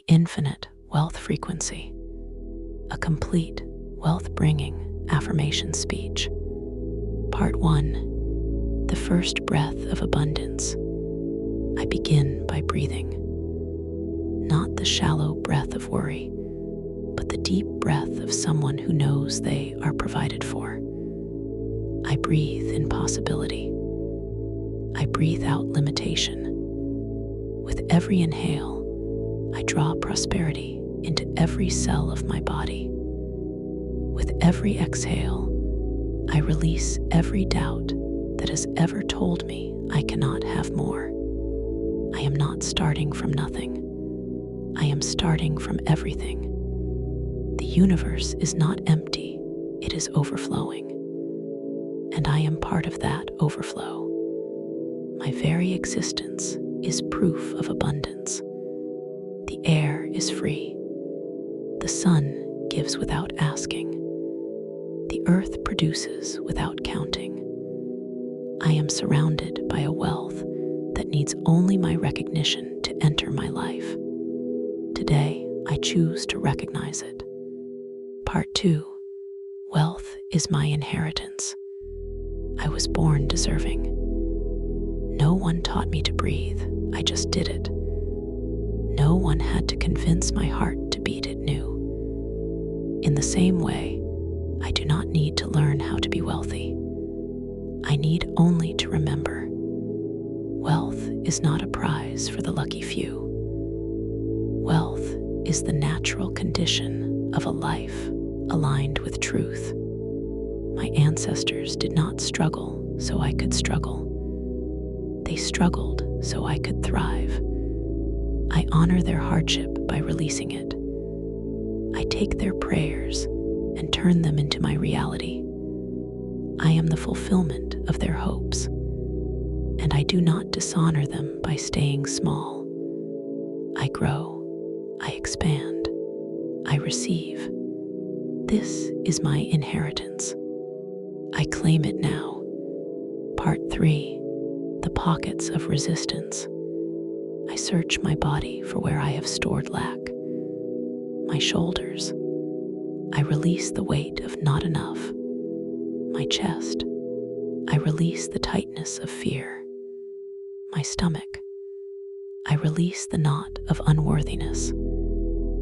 infinite wealth frequency, a complete wealth-bringing affirmation speech. Part 1. The first breath of abundance. I begin by breathing. Not the shallow breath of worry, but the deep breath of someone who knows they are provided for. I breathe in possibility. I breathe out limitation. With every inhale, I draw prosperity into every cell of my body. With every exhale, I release every doubt that has ever told me I cannot have more. I am not starting from nothing. I am starting from everything. The universe is not empty, it is overflowing. And I am part of that overflow. My very existence is proof of abundance. The air is free. The sun gives without asking. The earth produces without counting. I am surrounded by a wealth that needs only my recognition to enter my life. Today, I choose to recognize it. Part 2. Wealth is my inheritance. I was born deserving. No one taught me to breathe, I just did it. No one had to convince my heart to beat it new. In the same way, I do not need to learn how to be wealthy. I need only to remember. Wealth is not a prize for the lucky few. Wealth is the natural condition of a life aligned with truth. My ancestors did not struggle so I could struggle. They struggled so I could thrive. I honor their hardship by releasing it. I take their prayers and turn them into my reality. I am the fulfillment of their hopes, and I do not dishonor them by staying small. I grow, I expand, I receive. This is my inheritance. I claim it now. Part 3. The pockets of resistance. I search my body for where I have stored lack. My shoulders. I release the weight of not enough. My chest. I release the tightness of fear. My stomach. I release the knot of unworthiness.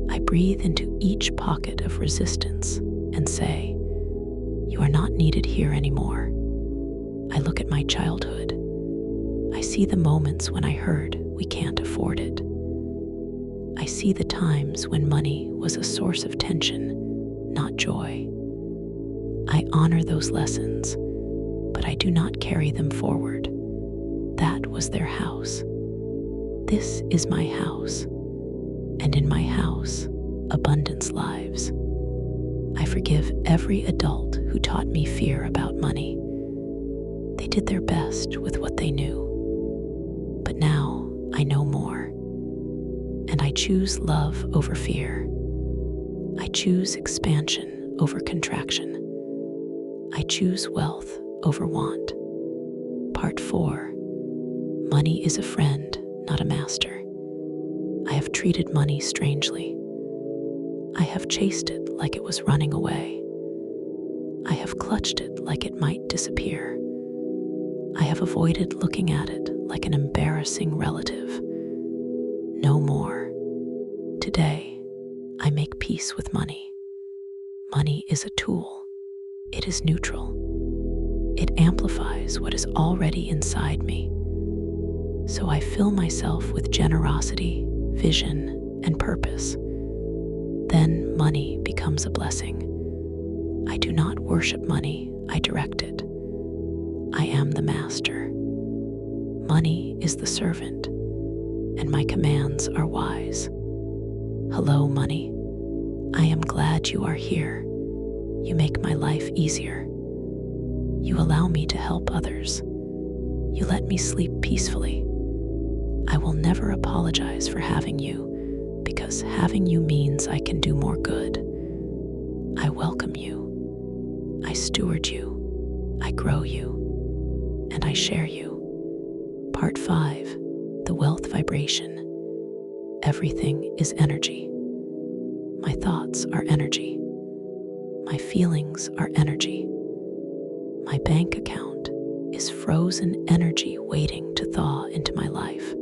I breathe into each pocket of resistance and say, "You are not needed here anymore." I look at my childhood. I see the moments when I heard we can't afford it. I see the times when money was a source of tension, not joy. I honor those lessons, but I do not carry them forward. That was their house. This is my house, and in my house, abundance lives. I forgive every adult who taught me fear about money. They did their best with what they knew. But now I know more, and I choose love over fear. I choose expansion over contraction. I choose wealth over want. Part 4. Money is a friend, not a master. I have treated money strangely. I have chased it like it was running away. I have clutched it like it might disappear. I have avoided looking at it like an embarrassing relative. No more. Today, I make peace with money. Money is a tool. It is neutral. It amplifies what is already inside me. So I fill myself with generosity, vision, and purpose. Then money becomes a blessing. I do not worship money, I direct it. I am the master. Money is the servant, and my commands are wise. Hello, money. I am glad you are here. You make my life easier. You allow me to help others. You let me sleep peacefully. I will never apologize for having you, because having you means I can do more good. I welcome you. I steward you. I grow you. And I share you. Part 5. The wealth vibration. everything is energy. My thoughts are energy. My feelings are energy. My bank account is frozen energy waiting to thaw into my life.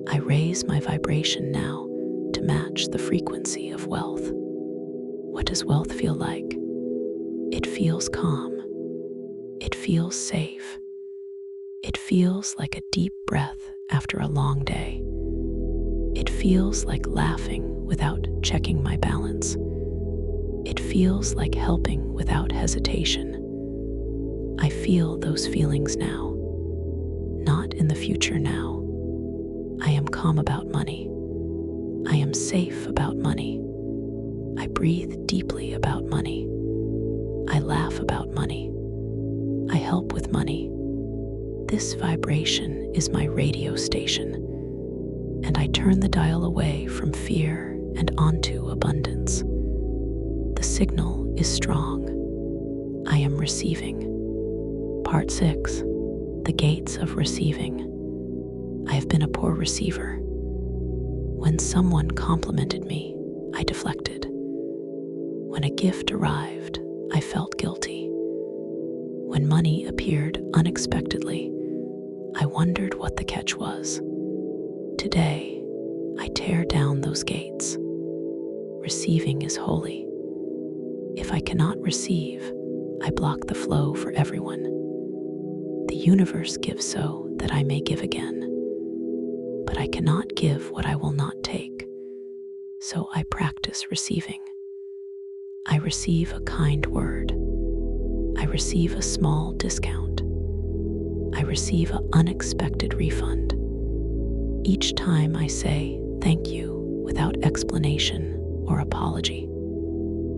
I raise my vibration now to match the frequency of wealth. What does wealth feel like? It feels calm. It feels safe. It feels like a deep breath after a long day. It feels like laughing without checking my balance. It feels like helping without hesitation. I feel those feelings now, not in the future now. I am calm about money. I am safe about money. I breathe deeply about money. I laugh about money. I help with money. This vibration is my radio station, and I turn the dial away from fear and onto abundance. The signal is strong. I am receiving. Part 6. The gates of receiving. I have been a poor receiver. When someone complimented me, I deflected. When a gift arrived, I felt guilty. When money appeared unexpectedly, I wondered what the catch was. Today, I tear down those gates. Receiving is holy. If I cannot receive, I block the flow for everyone. The universe gives so that I may give again. But I cannot give what I will not take, so I practice receiving. I receive a kind word. I receive a small discount. I receive an unexpected refund. Each time I say thank you without explanation or apology.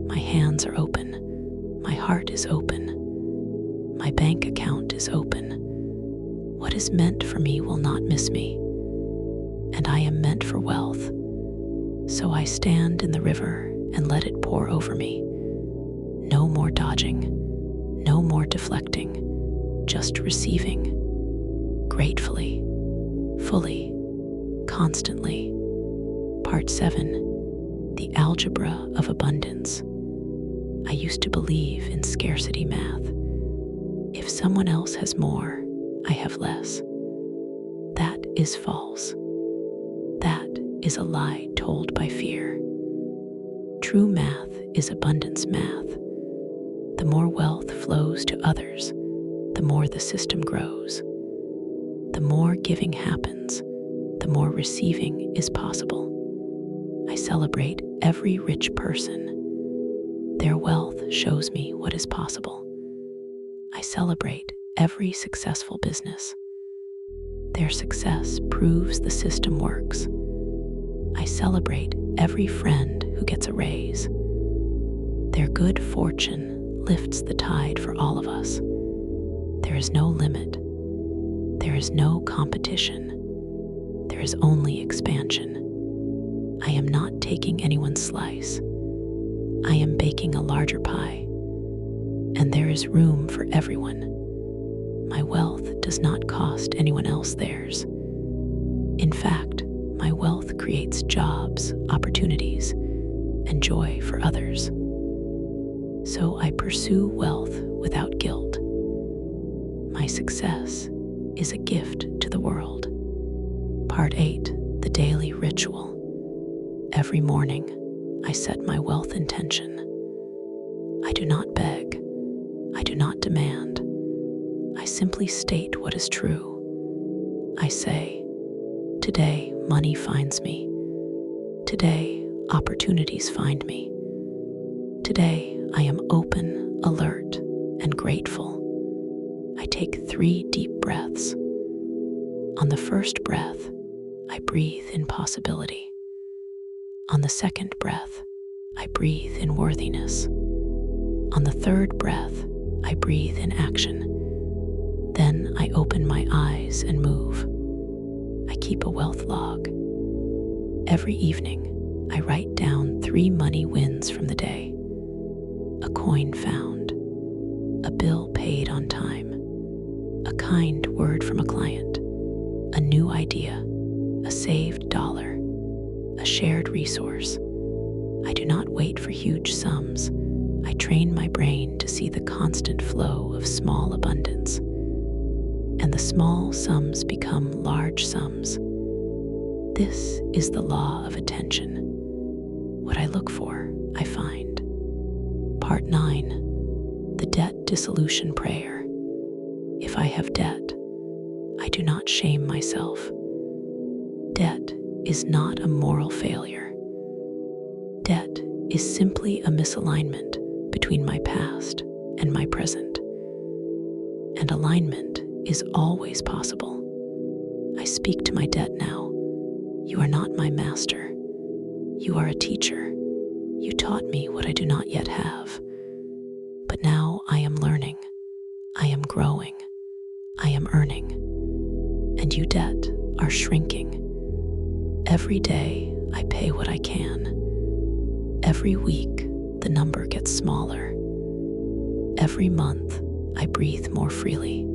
My hands are open. My heart is open. My bank account is open. What is meant for me will not miss me. And I am meant for wealth. So I stand in the river and let it pour over me. No more dodging, no more deflecting, just receiving. Gratefully, fully, constantly. Part 7. The algebra of abundance. I used to believe in scarcity math. If someone else has more, I have less. That is false. That is a lie told by fear. True math is abundance math. The more wealth flows to others, the more the system grows. The more giving happens, the more receiving is possible. I celebrate every rich person. Their wealth shows me what is possible. I celebrate every successful business. Their success proves the system works. I celebrate every friend who gets a raise. Their good fortune lifts the tide for all of us. There is no limit. There is no competition. There is only expansion. I am not taking anyone's slice. I am baking a larger pie. And there is room for everyone. My wealth does not cost anyone else theirs. In fact, my wealth creates jobs, opportunities, and joy for others. So I pursue wealth without guilt. My success is a gift to the world. Part 8. The daily ritual. Every morning, I set my wealth intention. I do not beg. I do not demand. I simply state what is true. I say, today money finds me. Today opportunities find me. Today I am open, alert, and grateful. I take 3 deep breaths. On the first breath, I breathe in possibility. On the second breath, I breathe in worthiness. On the third breath, I breathe in action. Then I open my eyes and move. I keep a wealth log. Every evening, I write down 3 money wins from the day. A coin found, a bill paid on time, a kind word from a client, a new idea, a saved dollar, shared resource. I do not wait for huge sums. I train my brain to see the constant flow of small abundance. And the small sums become large sums. This is the law of attention. What I look for, I find. Part 9. The Debt Dissolution Prayer. If I have debt, I do not shame myself. Debt is not a moral failure. Debt is simply a misalignment between my past and my present. And alignment is always possible. I speak to my debt now. You are not my master. You are a teacher. You taught me what I do not yet have. But now I am learning. I am growing. I am earning. And you, debt, are shrinking. Every day I pay what I can. Every week the number gets smaller. Every month I breathe more freely.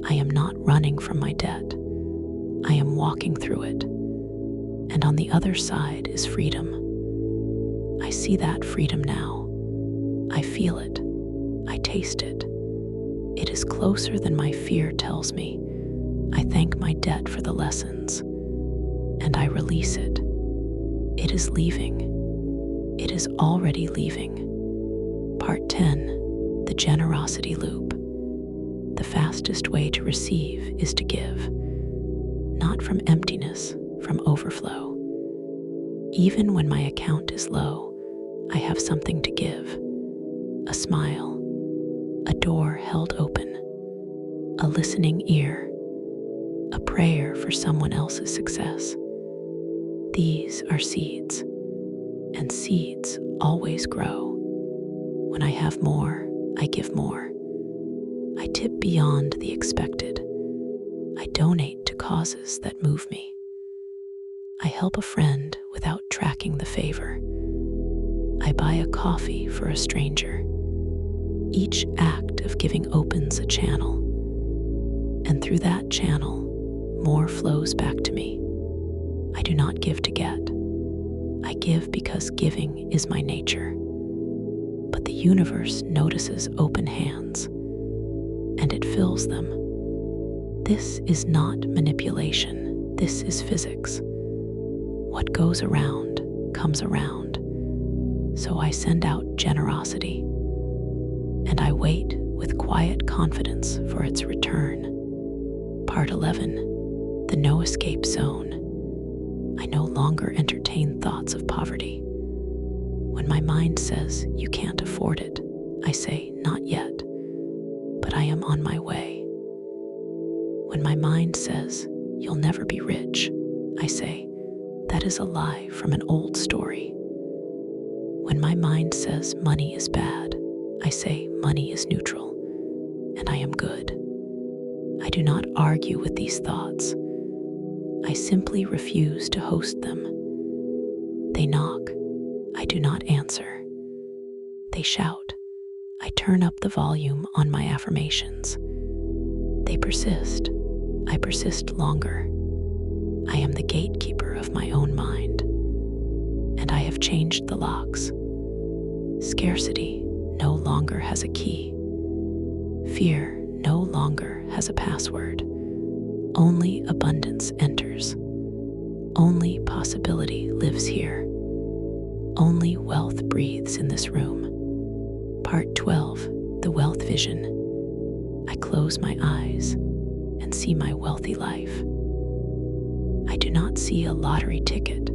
I am not running from my debt. I am walking through it. And on the other side is freedom. I see that freedom now. I feel it. I taste it. It is closer than my fear tells me. I thank my debt for the lessons. And I release it. It is leaving. It is already leaving. Part 10. The Generosity Loop. The fastest way to receive is to give. Not from emptiness, from overflow. Even when my account is low, I have something to give. A smile, a door held open, a listening ear, a prayer for someone else's success. These are seeds, and seeds always grow. When I have more, I give more. I tip beyond the expected. I donate to causes that move me. I help a friend without tracking the favor. I buy a coffee for a stranger. Each act of giving opens a channel, and through that channel, more flows back to me. I do not give to get. I give because giving is my nature. But the universe notices open hands, and it fills them. This is not manipulation. This is physics. What goes around comes around. So I send out generosity, and I wait with quiet confidence for its return. Part 11. The No Escape Zone. I no longer entertain thoughts of poverty. When my mind says, you can't afford it, I say, not yet, but I am on my way. When my mind says, you'll never be rich, I say, that is a lie from an old story. When my mind says money is bad, I say money is neutral, and I am good. I do not argue with these thoughts. I simply refuse to host them. They knock. I do not answer. They shout. I turn up the volume on my affirmations. They persist. I persist longer. I am the gatekeeper of my own mind, and I have changed the locks. Scarcity no longer has a key. Fear no longer has a password. Only abundance enters. Only possibility lives here. Only wealth breathes in this room. Part 12. The Wealth Vision. I close my eyes and see my wealthy life. I do not see a lottery ticket.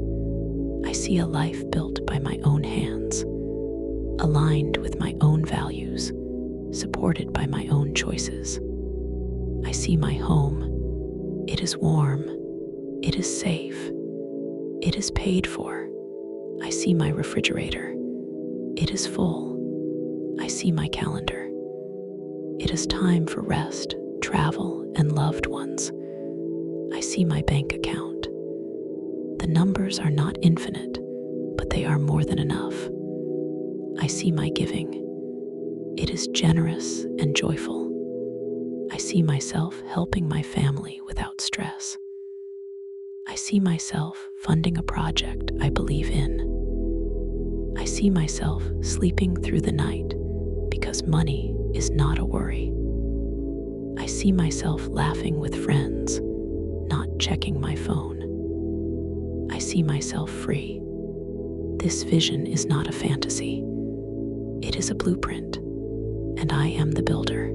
I see a life built by my own hands, aligned with my own values, supported by my own choices. I see my home. It is warm. It is safe. It is paid for. I see my refrigerator. It is full. I see my calendar. It is time for rest, travel, and loved ones. I see my bank account. The numbers are not infinite, but they are more than enough. I see my giving. It is generous and joyful. I see myself helping my family without stress. I I see myself funding a project I believe in. I see myself sleeping through the night because money is not a worry. I see myself laughing with friends, not checking my phone. I see myself free. This vision is not a fantasy. It is a blueprint, and I am the builder.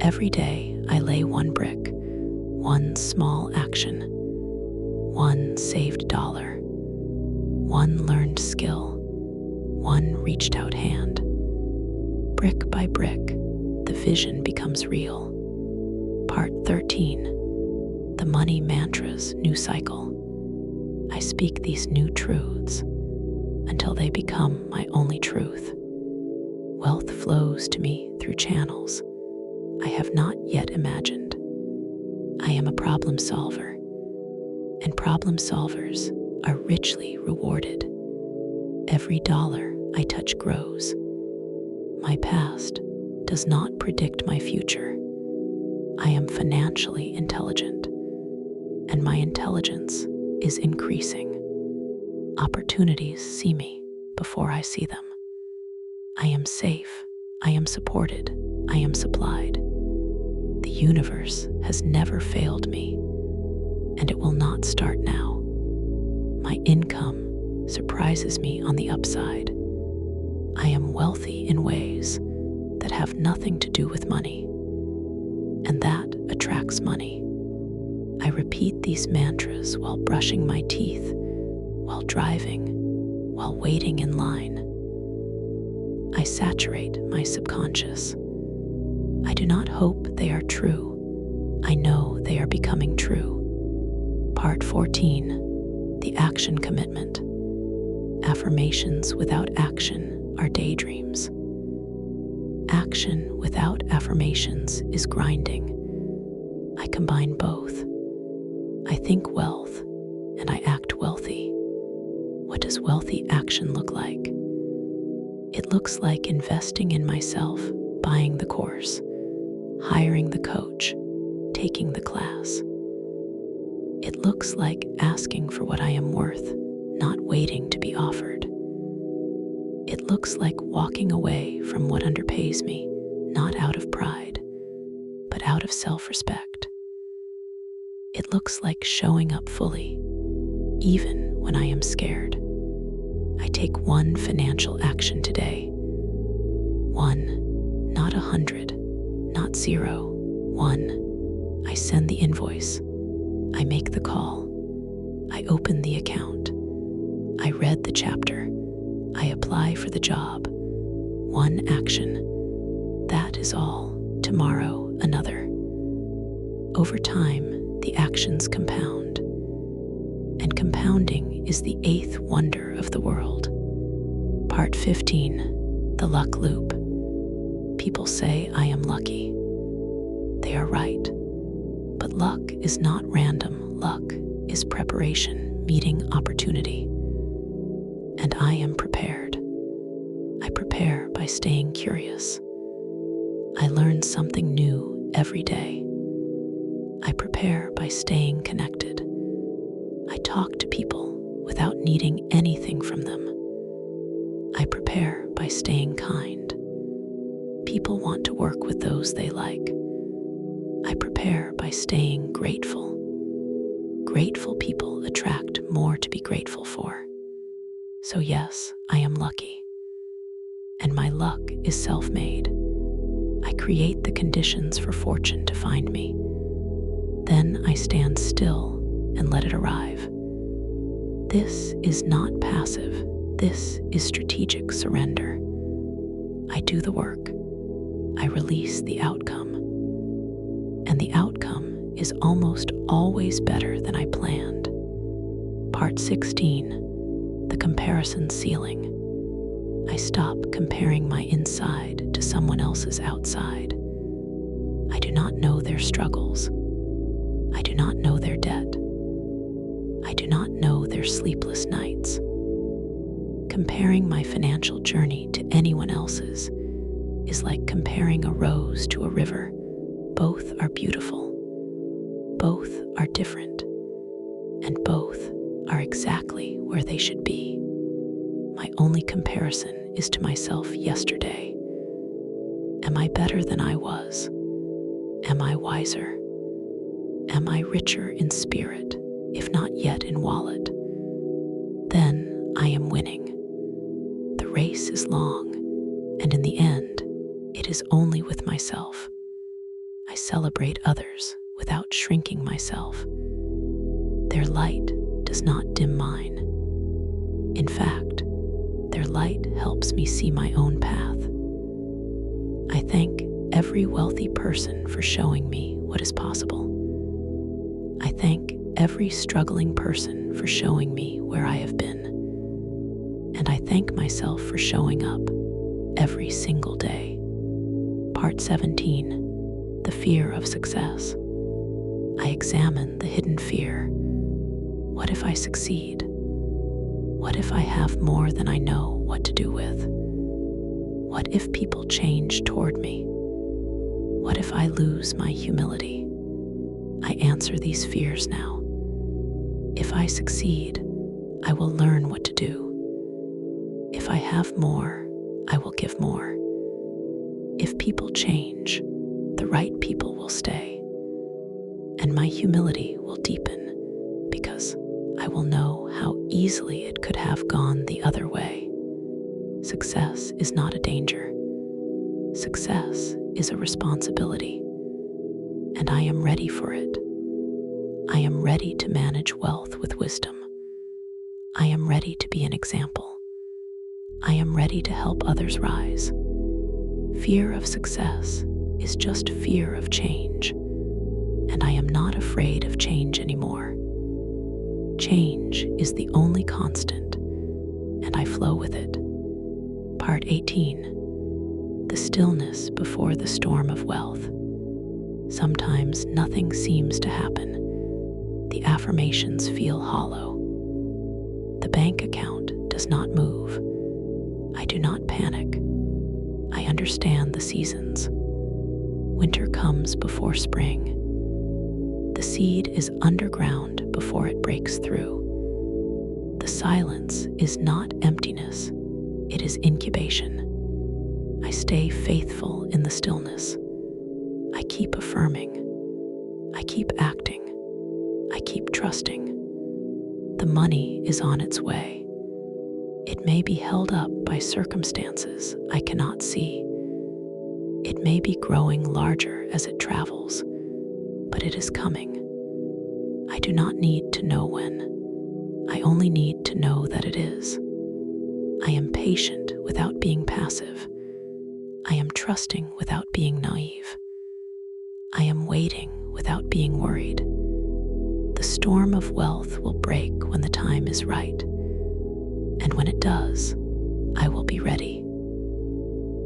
Every day I lay one brick, one small action, one saved dollar, one learned skill, one reached out hand. Brick by brick, the vision becomes real. Part 13, the money mantra's new cycle. I speak these new truths until they become my only truth. Wealth flows to me through channels I have not yet imagined. I am a problem solver, and problem solvers are richly rewarded. Every dollar I touch grows. My past does not predict my future. I am financially intelligent, and my intelligence is increasing. Opportunities see me before I see them. I am safe, I am supported, I am supplied. The universe has never failed me, and it will not start now. My income surprises me on the upside. I am wealthy in ways that have nothing to do with money, and that attracts money. I repeat these mantras while brushing my teeth, while driving, while waiting in line. I saturate my subconscious. I do not hope they are true. I know they are becoming true. Part 14, the action commitment. Affirmations without action are daydreams. Action without affirmations is grinding. I combine both. I think wealth and I act wealthy. What does wealthy action look like? It looks like investing in myself, buying the course, hiring the coach, taking the class. It looks like asking for what I am worth, not waiting to be offered. It looks like walking away from what underpays me, not out of pride, but out of self-respect. It looks like showing up fully, even when I am scared. I take one financial action today. One, not 100, not 0. One, I send the invoice. I make the call. I open the account. I read the chapter. I apply for the job. One action. That is all. Tomorrow, another. Over time, the actions compound. And compounding is the 8th wonder of the world. Part 15, the luck loop. People say I am lucky. They are right. But luck is not random. Luck is preparation meeting opportunity. And I am prepared. I prepare by staying curious. I learn something new every day. I prepare by staying connected. I talk to people without needing anything from them. I prepare by staying kind. People want to work with those they like. I prepare by staying grateful. Grateful people attract more to be grateful for. So yes, I am lucky. And my luck is self-made. I create the conditions for fortune to find me. Then I stand still and let it arrive. This is not passive. This is strategic surrender. I do the work. I release the outcome. And the outcome is almost always better than I planned. Part 16, the comparison ceiling. I stop comparing my inside to someone else's outside. I do not know their struggles. I do not know their debt. I do not know their sleepless nights. Comparing my financial journey to anyone else's is like comparing a rose to a river. Both are beautiful. Both are different. and both are exactly where they should be. My only comparison is to myself yesterday. Am I better than I was? Am I wiser? Am I richer in spirit, if not yet in wallet? Then I am winning. The race is long, and in the end, it is only with myself. I celebrate others without shrinking myself. Their light does not dim mine. In fact, their light helps me see my own path. I thank every wealthy person for showing me what is possible. I thank every struggling person for showing me where I have been. And I thank myself for showing up every single day. Part 17, the fear of success. I examine the hidden fear. What if I succeed? What if I have more than I know what to do with? What if people change toward me? What if I lose my humility? I answer these fears now. If I succeed, I will learn what to do. If I have more, I will give more. If people change, the right people will stay. And my humility will deepen because I will know how easily it could have gone the other way. Success is not a danger. Success is a responsibility, and I am ready for it. I am ready to manage wealth with wisdom. I am ready to be an example. I am ready to help others rise. Fear of success is just fear of change, and I am not afraid of change anymore. Change is the only constant, and I flow with it. Part 18, the stillness before the storm of wealth. Sometimes nothing seems to happen. The affirmations feel hollow. The bank account does not move. I do not panic. I understand the seasons. Winter comes before spring. The seed is underground before it breaks through. The silence is not emptiness, it is incubation. I stay faithful in the stillness. I keep affirming. I keep acting. I keep trusting. The money is on its way. It may be held up by circumstances I cannot see. It may be growing larger as it travels, but it is coming. I do not need to know when. I only need to know that it is. I am patient without being passive. I am trusting without being naive. I am waiting without being worried. The storm of wealth will break when the time is right. And when it does, I will be ready.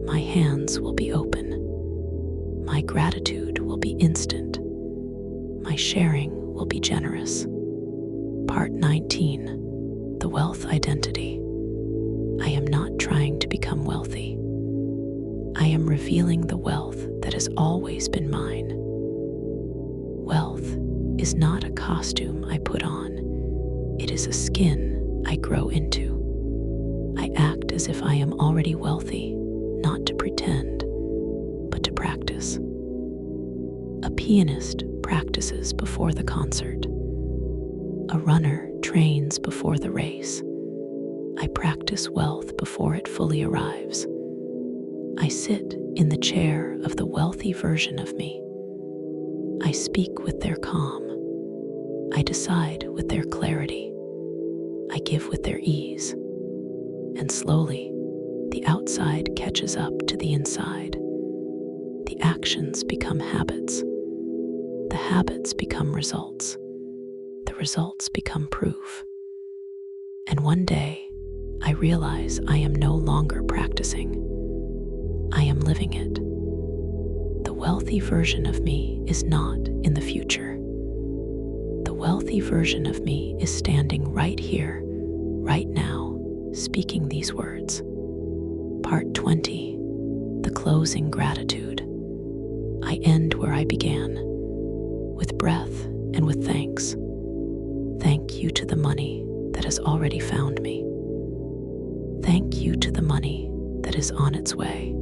My hands will be open. My gratitude will be instant. My sharing will be generous. Part 19, the wealth identity. I am not trying to become wealthy. I am revealing the wealth that has always been mine. Wealth is not a costume I put on. It is a skin I grow into. I act as if I am already wealthy, not to pretend, but to practice. A pianist practices before the concert. A runner trains before the race. I practice wealth before it fully arrives. I sit in the chair of the wealthy version of me. I speak with their calm. I decide with their clarity. I give with their ease. And slowly, the outside catches up to the inside. The actions become habits. The habits become results. The results become proof. And one day, I realize I am no longer practicing. I am living it. The wealthy version of me is not in the future. The wealthy version of me is standing right here, right now, speaking these words. Part 20, the closing gratitude. I end where I began, with breath and with thanks. Thank you to the money that has already found me. Thank you to the money that is on its way.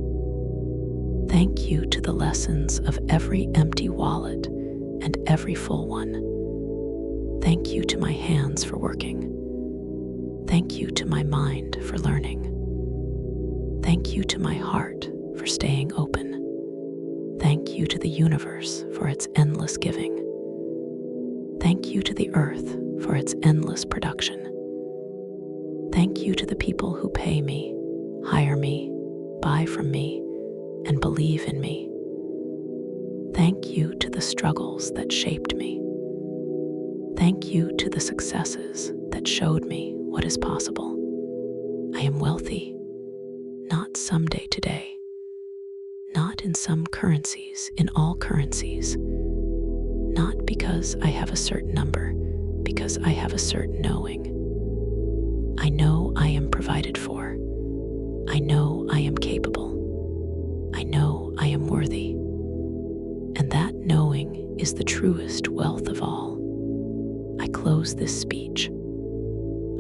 Thank you to the lessons of every empty wallet and every full one. Thank you to my hands for working. Thank you to my mind for learning. Thank you to my heart for staying open. Thank you to the universe for its endless giving. Thank you to the earth for its endless production. Thank you to the people who pay me, hire me, buy from me, and believe in me. Thank you to the struggles that shaped me. Thank you to the successes that showed me what is possible. I am wealthy, not someday today, not in some currencies, in all currencies, not because I have a certain number, because I have a certain knowing. I know I am provided for. I know I am capable. I know I am worthy. And that knowing is the truest wealth of all. I close this speech.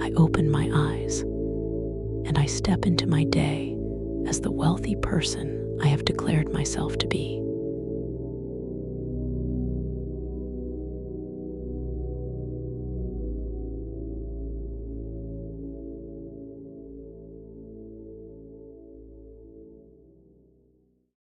I open my eyes, and I step into my day as the wealthy person I have declared myself to be.